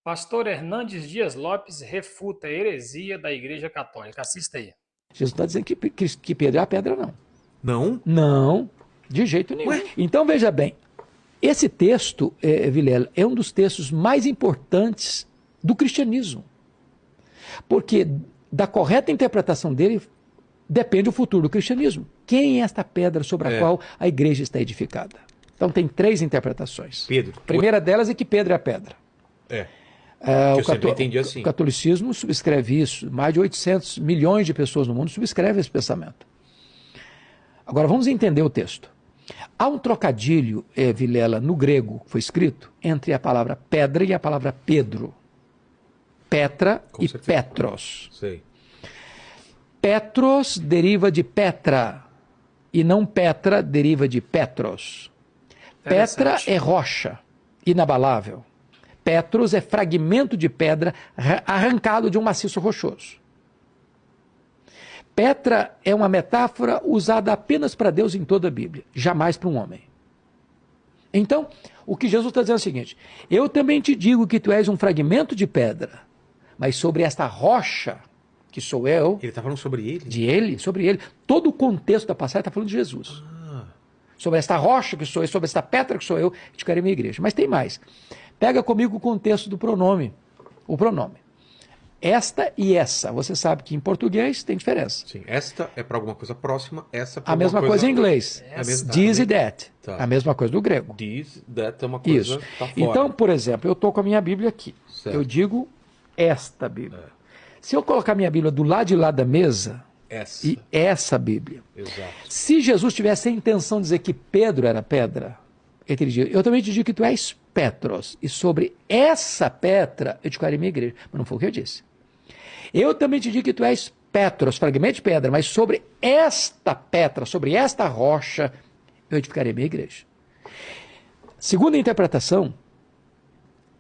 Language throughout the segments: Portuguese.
Pastor Hernandes Dias Lopes refuta a heresia da Igreja Católica. Assista aí. Jesus não está dizendo que Pedro é a pedra, não. Não? Não, de jeito nenhum. Ué? Então, veja bem, esse texto, Vilela, é um dos textos mais importantes do cristianismo. Porque da correta interpretação dele depende o futuro do cristianismo. Quem é esta pedra sobre a qual a igreja está edificada? Então tem três interpretações. Pedro. A primeira delas é que Pedro é a pedra. Eu sempre entendi assim. O catolicismo subscreve isso. Mais de 800 milhões de pessoas no mundo subscrevem esse pensamento. Agora vamos entender o texto. Há um trocadilho, Vilela, no grego, que foi escrito, entre a palavra pedra e a palavra Pedro. Petra e Petros. Sei. Petros deriva de Petra e não Petra deriva de Petros. Petra é rocha, inabalável. Petros é fragmento de pedra arrancado de um maciço rochoso. Petra é uma metáfora usada apenas para Deus em toda a Bíblia, jamais para um homem. Então, o que Jesus está dizendo é o seguinte: eu também te digo que tu és um fragmento de pedra, mas sobre esta rocha, que sou eu... Ele está falando sobre ele? De ele, sobre ele. Todo o contexto da passagem está falando de Jesus. Sobre esta rocha que sou eu, sobre esta pedra que sou eu, edificarei minha igreja. Mas tem mais. Pega comigo o contexto do pronome. O pronome. Esta e essa. Você sabe que em português tem diferença. Sim, esta é para alguma coisa próxima, essa para a mesma coisa em inglês. This e that. Tá. A mesma coisa do grego. This, that é uma coisa. Isso. Tá fora. Então, por exemplo, eu estou com a minha Bíblia aqui. Certo. Eu digo esta Bíblia. Se eu colocar minha Bíblia do lado de lá da mesa, e essa Bíblia. Exato. Se Jesus tivesse a intenção de dizer que Pedro era pedra, ele diria: eu também te digo que tu és Petros, e sobre essa pedra eu edificarei minha igreja. Mas não foi o que eu disse. Eu também te digo que tu és Petros, fragmento de pedra, mas sobre esta pedra, sobre esta rocha, eu edificarei minha igreja. Segunda interpretação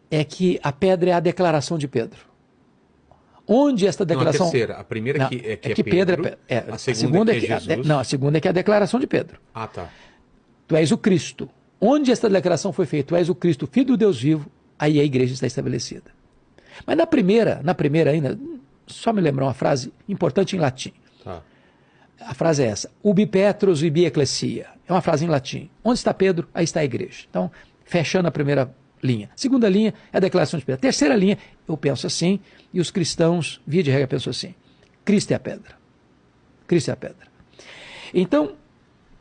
é que a pedra é a declaração de Pedro. Onde esta declaração... Não, a terceira. A primeira não, é que Pedro é pedra. A segunda é Jesus. Não, a segunda é que é a declaração de Pedro. Ah, tá. Tu és o Cristo. Onde esta declaração foi feita? Tu és o Cristo, Filho do Deus vivo, aí a igreja está estabelecida. Mas na primeira ainda, só me lembrar uma frase importante em latim. Tá. A frase é essa: ubi Petros, ibi ecclesia. É uma frase em latim. Onde está Pedro, aí está a igreja. Então, fechando a primeira linha. Segunda linha é a declaração de Pedro. A terceira linha, eu penso assim, e os cristãos, via de regra, pensam assim: Cristo é a pedra. Cristo é a pedra. Então,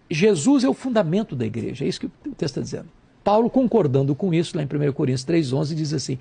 Jesus é o fundamento da igreja. É isso que o texto está dizendo. Paulo, concordando com isso, lá em 1 Coríntios 3,11, diz assim: